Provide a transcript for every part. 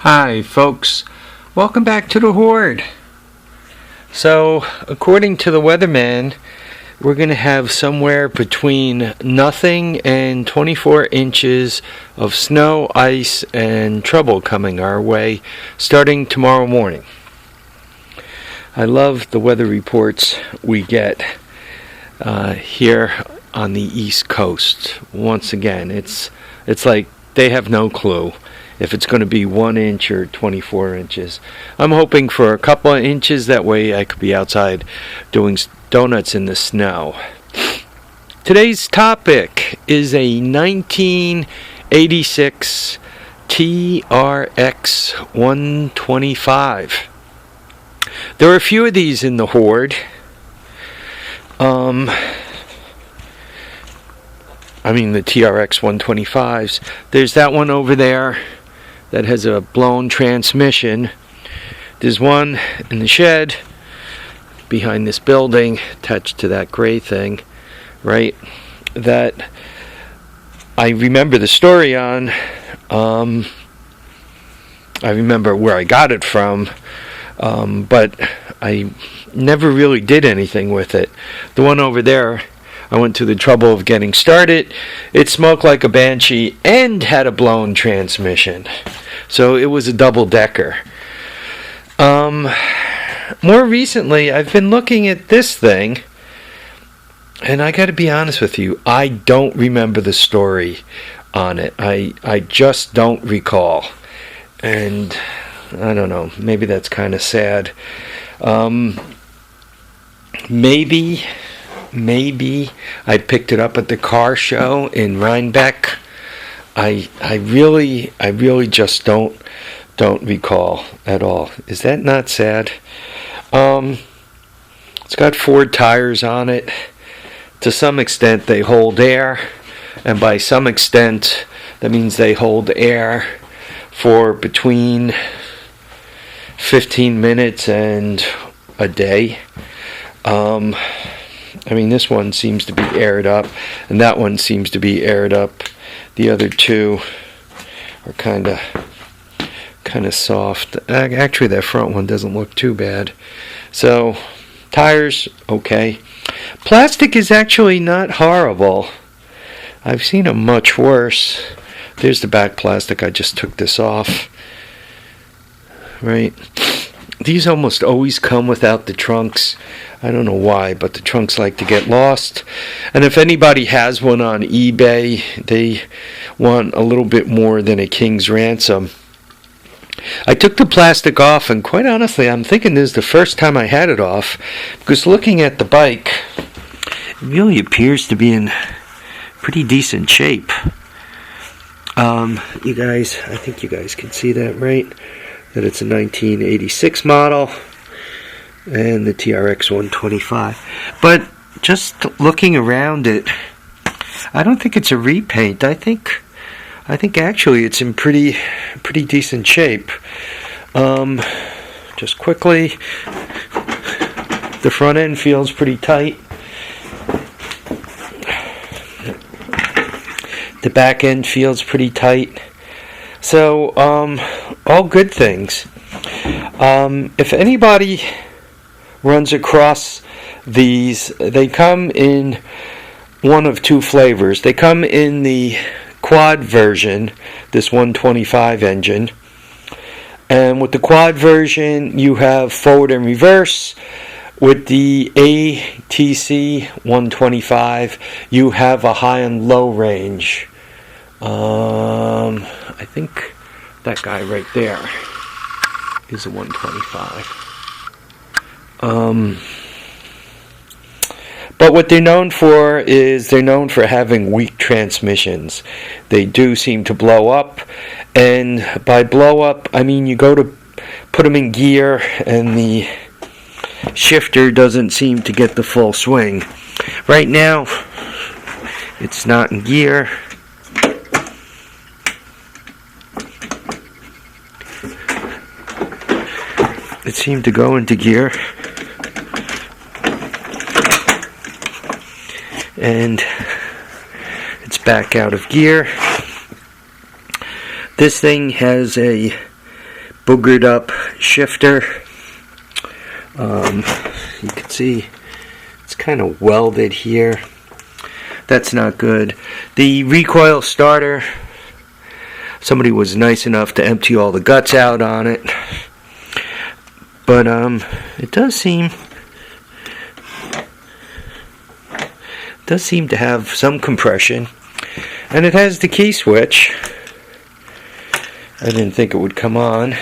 Hi folks, welcome back to the Hoard. So according to the weatherman, we're going to have somewhere between nothing and 24 inches of snow, ice, and trouble coming our way starting tomorrow morning. I love the weather reports we get here on the East Coast. Once again, it's like they have no clue if it's going to be 1 inch or 24 inches. I'm hoping for a couple of inches, that way I could be outside doing donuts in the snow. Today's topic is a 1986 TRX125. There are a few of these in the Hoard. The TRX125s. There's that one over there that has a blown transmission. There's one in the shed behind this building attached to that gray thing, right? That I remember the story on. I remember where I got it from, but I never really did anything with it. The one over there, I went to the trouble of getting started. It smoked like a banshee and had a blown transmission. So it was a double-decker. More recently, I've been looking at this thing, and I got to be honest with you, I don't remember the story on it. I just don't recall. And I don't know, maybe that's kind of sad. Maybe I picked it up at the car show in Rhinebeck. I really just don't recall at all. Is that not sad? It's got Ford tires on it. To some extent they hold air, and by some extent that means they hold air for between 15 minutes and a day. This one seems to be aired up, and that one seems to be aired up. The other two are kind of soft. Actually, that front one doesn't look too bad. So, tires, okay. Plastic is actually not horrible. I've seen them much worse. There's the back plastic. I just took this off. Right. These almost always come without the trunks. I don't know why, but the trunks like to get lost. And if anybody has one on eBay, they want a little bit more than a king's ransom. I took the plastic off, and quite honestly, I'm thinking this is the first time I had it off, because looking at the bike, it really appears to be in pretty decent shape. You guys, I think you guys can see that, right? That it's a 1986 model and the TRX125. But just looking around it, I don't think it's a repaint. I think actually it's in pretty decent shape. Just quickly, the front end feels pretty tight. The back end feels pretty tight. So, all good things. If anybody runs across these, they come in one of two flavors. They come in the quad version, this 125 engine. And with the quad version, you have forward and reverse. With the ATC 125, you have a high and low range. I think that guy right there is a 125. But what they're known for is they're known for having weak transmissions. They do seem to blow up, and by blow up, I mean you go to put them in gear and the shifter doesn't seem to get the full swing. Right now, it's not in gear. It seemed to go into gear, and it's back out of gear. This thing has a boogered up shifter. You can see it's kind of welded here. That's not good. The recoil starter, somebody was nice enough to empty all the guts out on it. But it does seem to have some compression. And it has the key switch. I didn't think it would come on,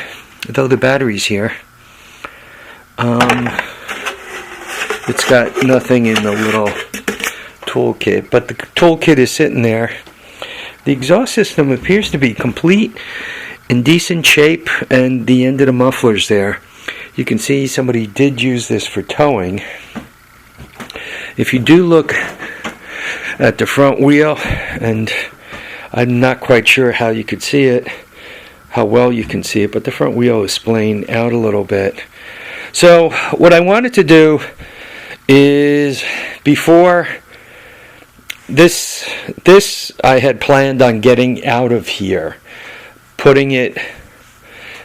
though the battery's here. It's got nothing in the little toolkit, but the toolkit is sitting there. The exhaust system appears to be complete, in decent shape, and the end of the muffler's there. You can see somebody did use this for towing. If you do look at the front wheel, and I'm not quite sure how you could see it, how well you can see it, but the front wheel is splaying out a little bit. So what I wanted to do is, before this I had planned on getting out of here, putting it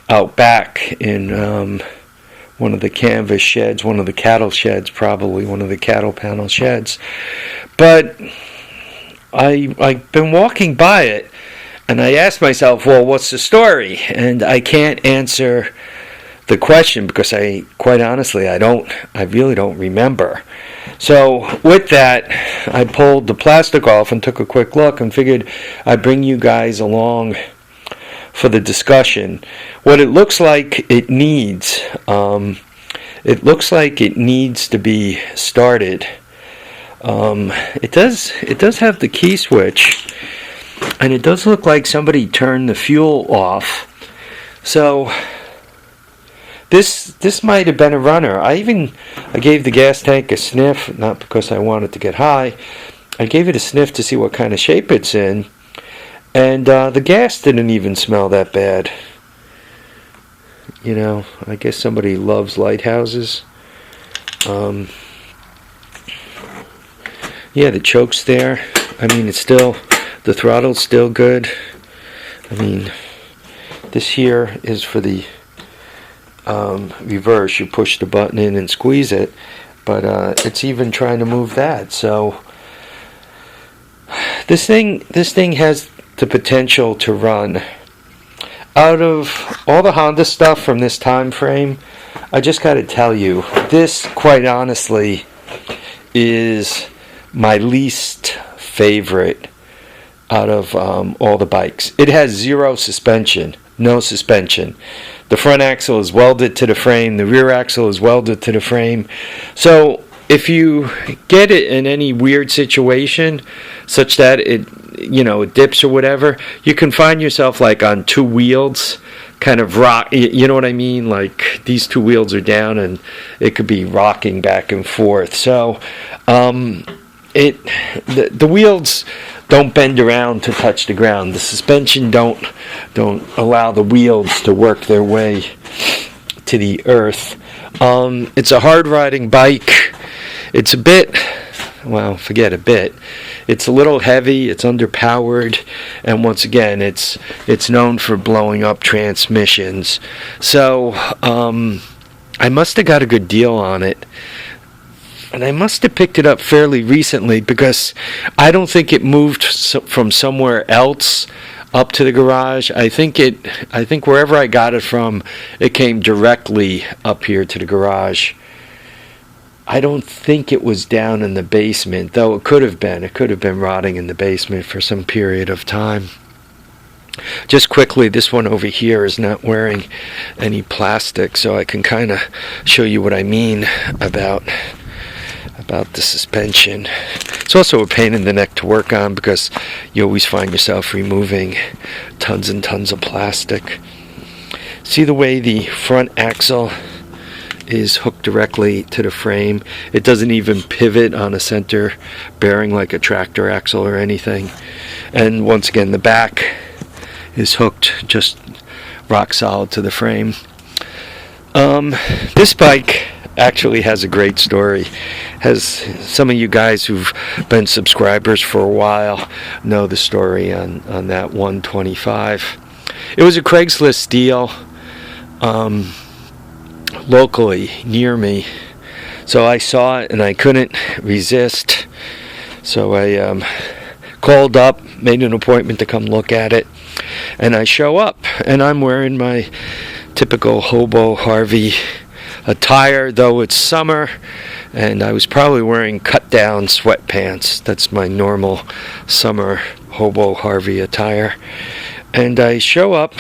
out back in one of the canvas sheds, one of the cattle sheds, probably one of the cattle panel sheds. But I've been walking by it, and I asked myself, well, what's the story? And I can't answer the question because quite honestly, I really don't remember. So with that, I pulled the plastic off and took a quick look and figured I'd bring you guys along for the discussion. What it looks like it needs, to be started. It does have the key switch, and it does look like somebody turned the fuel off. So this might have been a runner. I gave the gas tank a sniff, not because I wanted to get high. I gave it a sniff to see what kind of shape it's in, and the gas didn't even smell that bad. You know, I guess somebody loves lighthouses. Yeah, the choke's there. I mean, the throttle's still good. I mean, this here is for the reverse. You push the button in and squeeze it, but it's even trying to move that. So this thing has the potential to run. Out of all the Honda stuff from this time frame, I just got to tell you, this, quite honestly, is my least favorite out of all the bikes. It has zero suspension, no suspension. The front axle is welded to the frame, the rear axle is welded to the frame. So if you get it in any weird situation, such that it dips or whatever, you can find yourself like on two wheels, kind of rock. You know what I mean? Like these two wheels are down, and it could be rocking back and forth. So the wheels don't bend around to touch the ground. The suspension don't allow the wheels to work their way to the earth. It's a hard riding bike. It's a bit, well, forget a bit. It's a little heavy. It's underpowered, and once again, it's known for blowing up transmissions. So I must have got a good deal on it. And I must have picked it up fairly recently, because I don't think it moved from somewhere else up to the garage. I think wherever I got it from, it came directly up here to the garage. I don't think it was down in the basement, though it could have been. It could have been rotting in the basement for some period of time. Just quickly, this one over here is not wearing any plastic, so I can kind of show you what I mean about the suspension. It's also a pain in the neck to work on, because you always find yourself removing tons and tons of plastic. See the way the front axle is hooked directly to the frame? It doesn't even pivot on a center bearing like a tractor axle or anything. And once again, the back is hooked just rock solid to the frame. This bike actually has a great story. Has some of you guys who've been subscribers for a while know the story on that 125. It was a Craigslist deal. locally near me. So I saw it and I couldn't resist. So I called up, made an appointment to come look at it. And I show up and I'm wearing my typical hobo Harvey attire, though it's summer, and I was probably wearing cut-down sweatpants. That's my normal summer hobo Harvey attire. And I show up,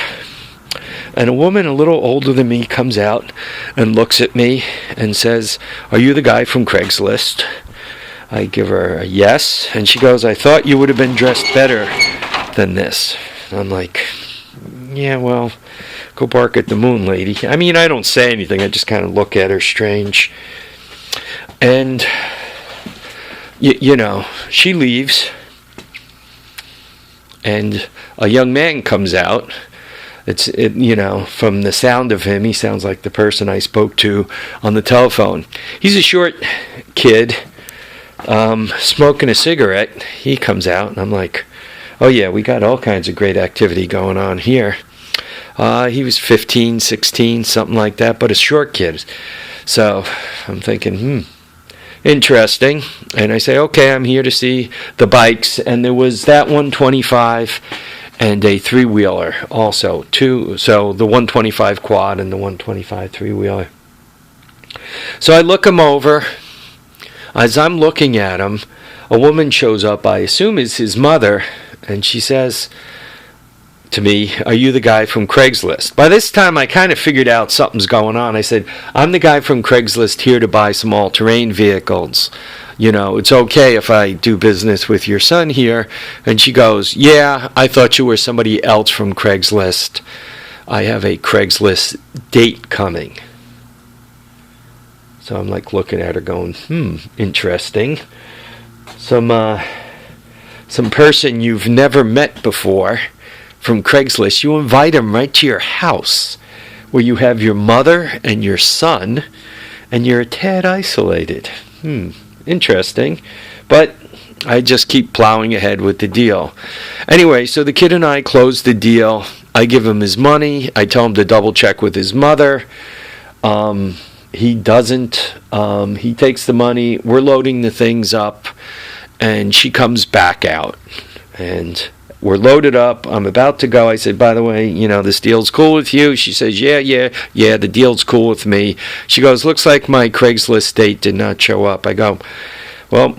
and a woman a little older than me comes out and looks at me and says, "Are you the guy from Craigslist?" I give her a yes, and she goes, "I thought you would have been dressed better than this." I'm like, "Yeah, well, go bark at the moon, lady." I mean, I don't say anything. I just kind of look at her strange. And, you know, she leaves. And a young man comes out. You know, from the sound of him, he sounds like the person I spoke to on the telephone. He's a short kid, smoking a cigarette. He comes out, and I'm like, oh yeah, we got all kinds of great activity going on here. He was 15, 16, something like that, but a short kid. So I'm thinking, interesting. And I say, okay, I'm here to see the bikes. And there was that 125 and a three-wheeler also. So the 125 quad and the 125 three-wheeler. So I look him over. As I'm looking at him, a woman shows up, I assume is his mother, and she says to me, "Are you the guy from Craigslist?" By this time, I kind of figured out something's going on. I said, "I'm the guy from Craigslist here to buy some all-terrain vehicles. You know, it's okay if I do business with your son here." And she goes, "Yeah, I thought you were somebody else from Craigslist. I have a Craigslist date coming." So I'm like looking at her going, interesting. Some person you've never met before from Craigslist, you invite him right to your house where you have your mother and your son, and you're a tad isolated. Interesting. But I just keep plowing ahead with the deal. Anyway, so the kid and I close the deal. I give him his money. I tell him to double check with his mother. He doesn't. He takes the money. We're loading the things up, and she comes back out. And we're loaded up. I'm about to go. I said, "By the way, you know, this deal's cool with you?" She says, yeah, the deal's cool with me. She goes, "Looks like my Craigslist date did not show up." I go, "Well,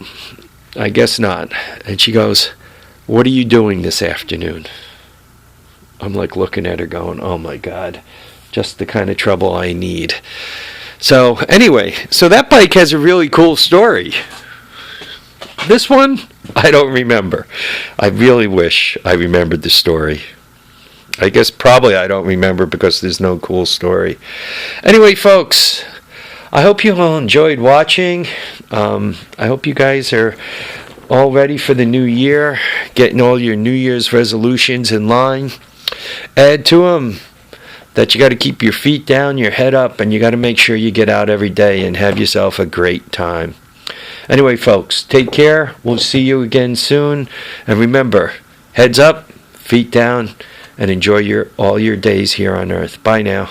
I guess not." And she goes, "What are you doing this afternoon?" I'm like looking at her going, oh my God, just the kind of trouble I need. So anyway, so that bike has a really cool story. This one, I don't remember. I really wish I remembered the story. I guess probably I don't remember because there's no cool story. Anyway, folks, I hope you all enjoyed watching. I hope you guys are all ready for the new year, getting all your New Year's resolutions in line. Add to them that you got to keep your feet down, your head up, and you got to make sure you get out every day and have yourself a great time. Anyway, folks, take care. We'll see you again soon. And remember, heads up, feet down, and enjoy all your days here on Earth. Bye now.